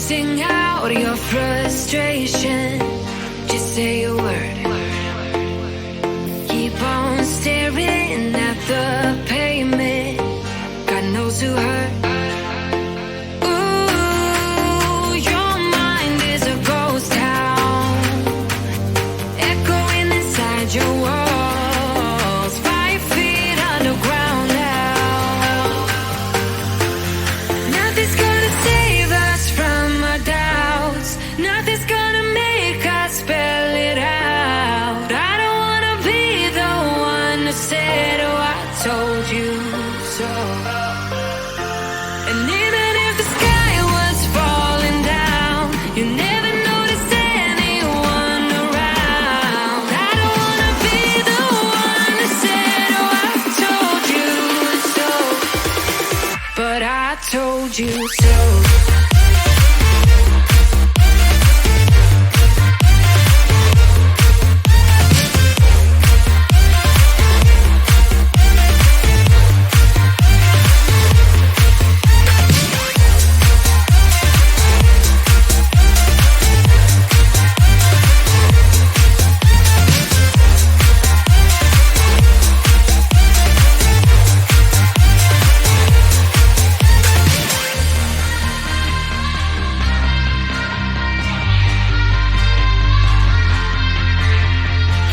Sing out your frustration. Just say a word. Keep on staring at the pavement. God knows who hurt. Ooh, your mind is a ghost town, echoing inside your walls. 5 feet underground now. Nothing's gonna save us from our doubts. Nothing's gonna make us spell it out. I don't wanna be the one who said, oh, I told you so. And even if the sky was falling down, you never noticed anyone around. I don't wanna be the one who said, oh, I told you so. But I told you so.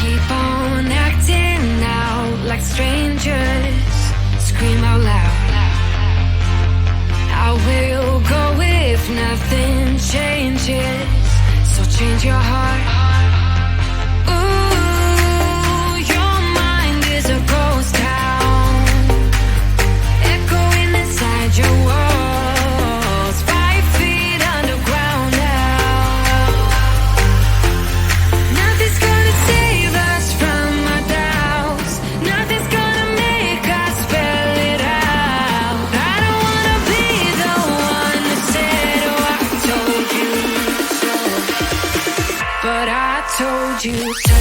Keep on acting out like strangers. Scream out loud. I will go if nothing changes. So change your heart. Ooh, your mind is a ghost town, echoing inside your walls. 5 feet underground now. Nothing's gonna save us from our doubts. Nothing's gonna make us spell it out. I don't wanna be the one who said, oh, I told you so. But I told you so.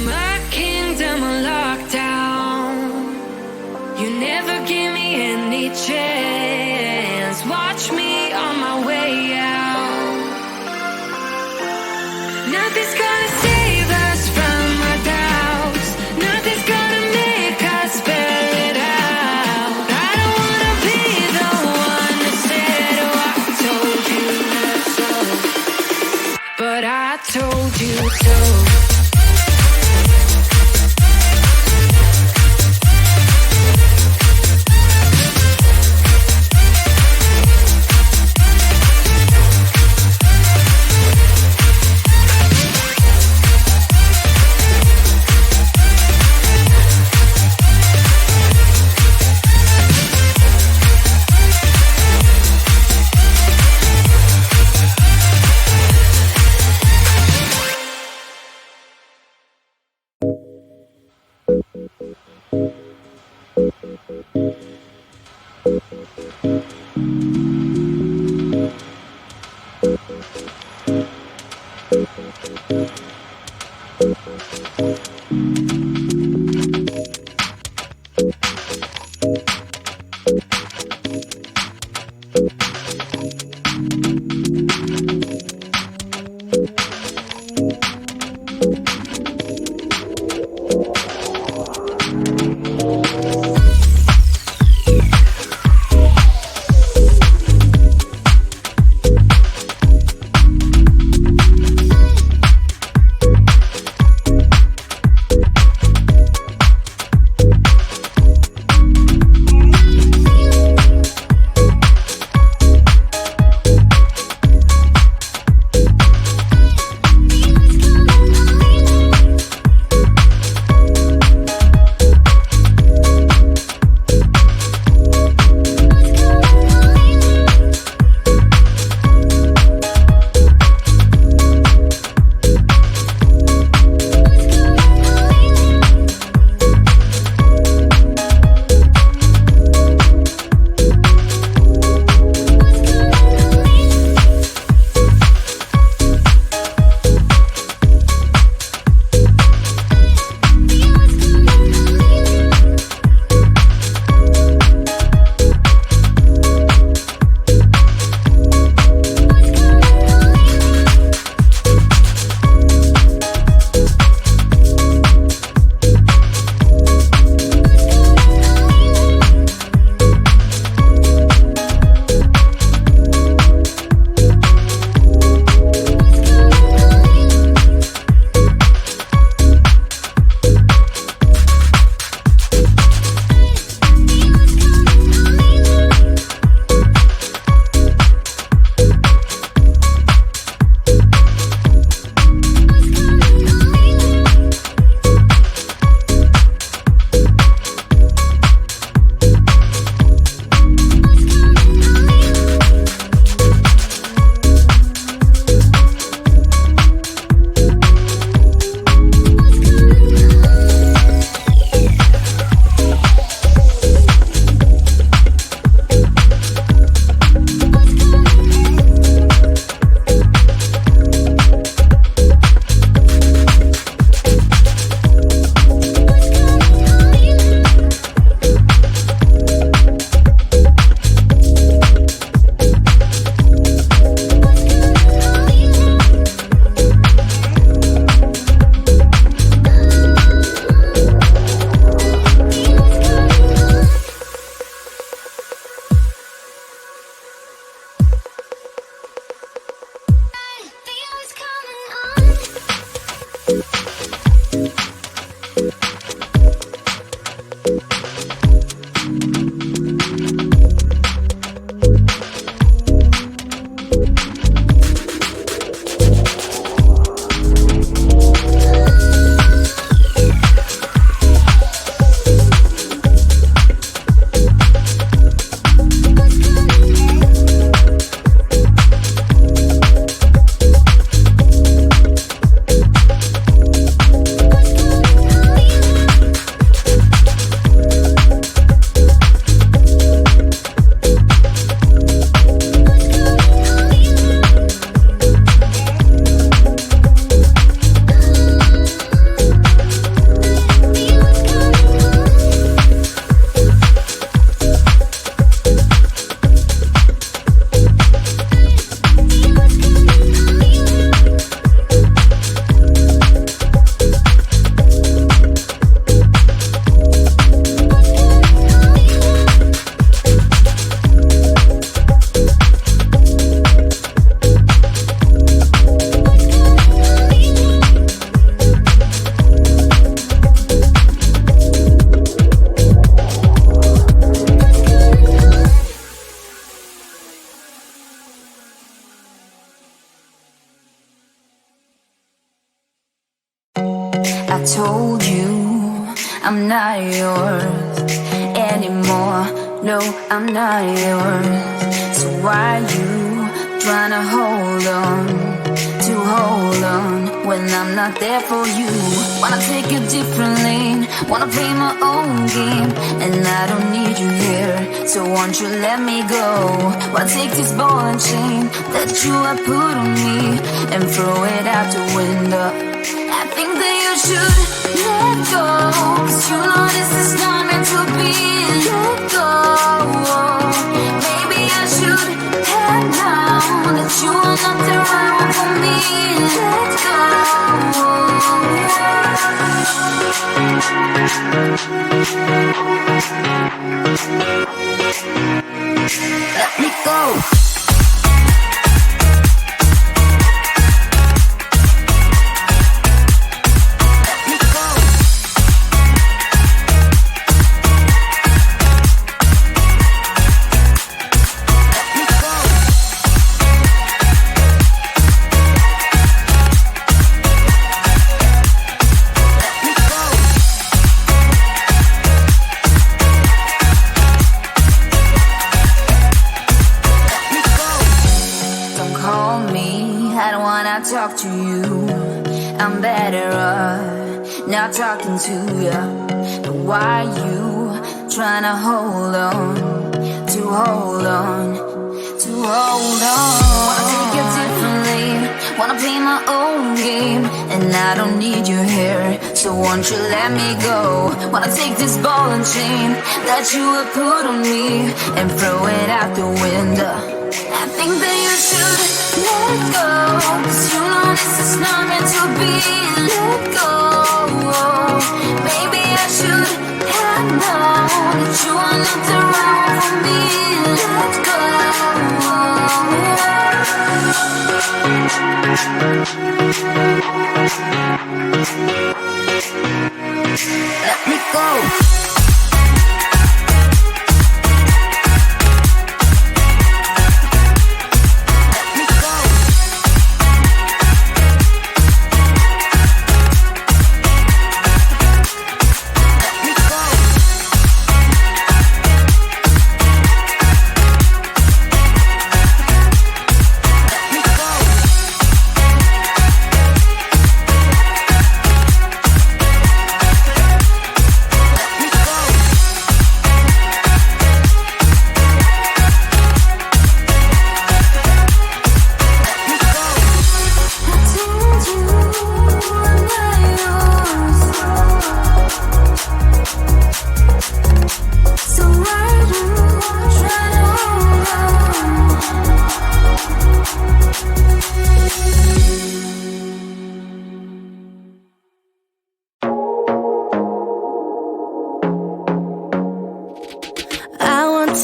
My kingdom on lockdown. You never give me any chance. Watch me on my way out. Nothing's gonna save us from our doubts. Nothing's gonna make us spell it out. I don't wanna be the one who said, oh, I told you so. But I told you so. I told you I'm not yours anymore. No, I'm not yours. So why you tryna hold on when I'm not there for you? Wanna take a different lane, wanna play my own game, and I don't need you here, so won't you let me go? Wanna take this ball and chain that you have put on me and throw it out the window. I think that you should let go, 'cause you know this is not meant to be. Let go. Maybe I should have known that you are not the right one for me. Let go. Let me go. Talk to you, I'm better off not talking to you. But why you tryna hold on? Wanna take a different lane, wanna play my own game, and I don't need you here, so won't you let me go? Wanna take this ball and chain that you have put on me and throw it out the window. I think that you should let go, 'cause you know this is not meant to be. Let go. Maybe I should have known that you are not the right one for me. Let go. Let me go.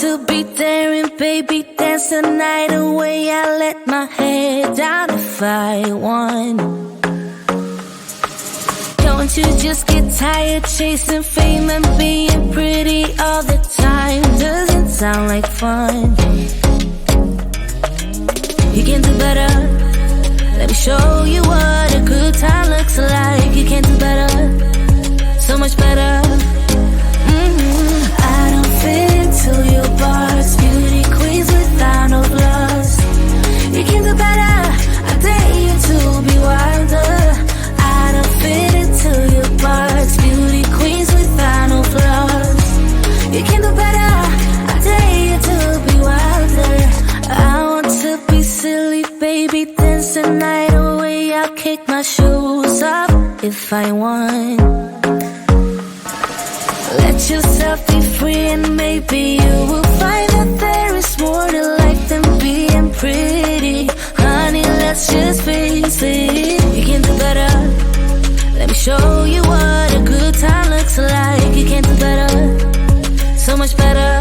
To be there and baby dance the night away. I let my head down if I won. Don't you just get tired chasing fame and being pretty all the time? Doesn't sound like fun. You can do better. Let me show you what a good time looks like. You can do better, so much better. I don't fit into your bars, beauty queens without no flaws. You can do better, I dare you to be wilder. I don't fit into your bars, beauty queens without no flaws. You can do better, I dare you to be wilder. I want to be silly, baby, dance the night away. I'll kick my shoes up if I want. Let yourself be free and maybe you will find that there is more to life than being pretty. Honey, let's just face it. You can do better. Let me show you what a good time looks like. You can do better, so much better.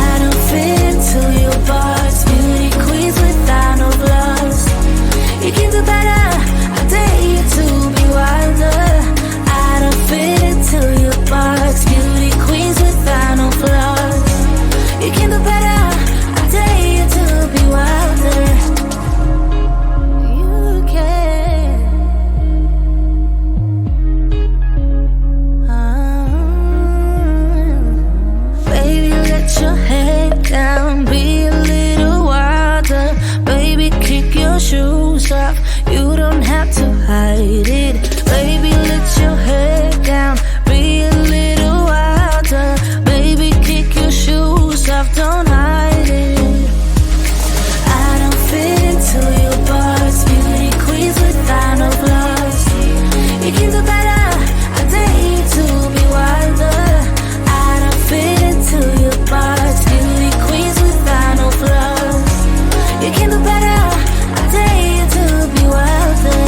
I don't fit into your bars, beauty queens without no flaws. You can do better, I dare you to be wilder. I don't fit into your box, beauty queens without no flaws. don't hide it. I don't fit into your bars. Beauty queens without no flaws. You can do better. I dare you to be wilder. I don't fit into your bars. Beauty queens without no flaws. You can do better. I dare you to be wilder.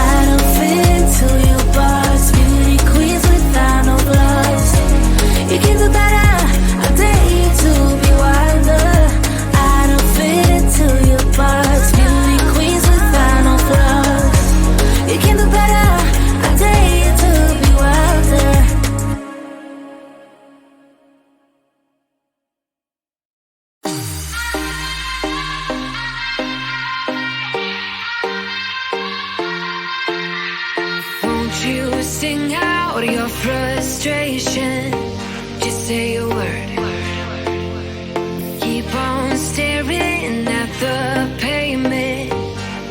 I don't fit into your bars. Beauty queens without no flaws. You can do better. I dare you to be wilder. I don't fit into your bars. Beauty queens without no flaws. You can do better. I dare you to be wilder. Won't you sing out your frustration? Just say a word. Keep on staring at the pavement.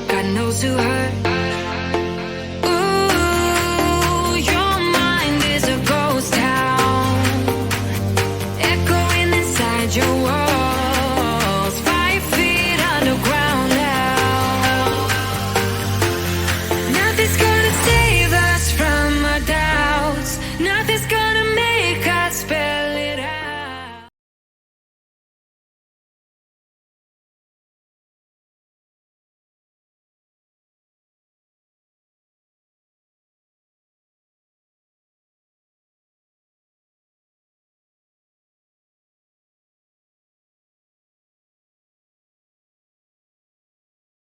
God knows who hurt.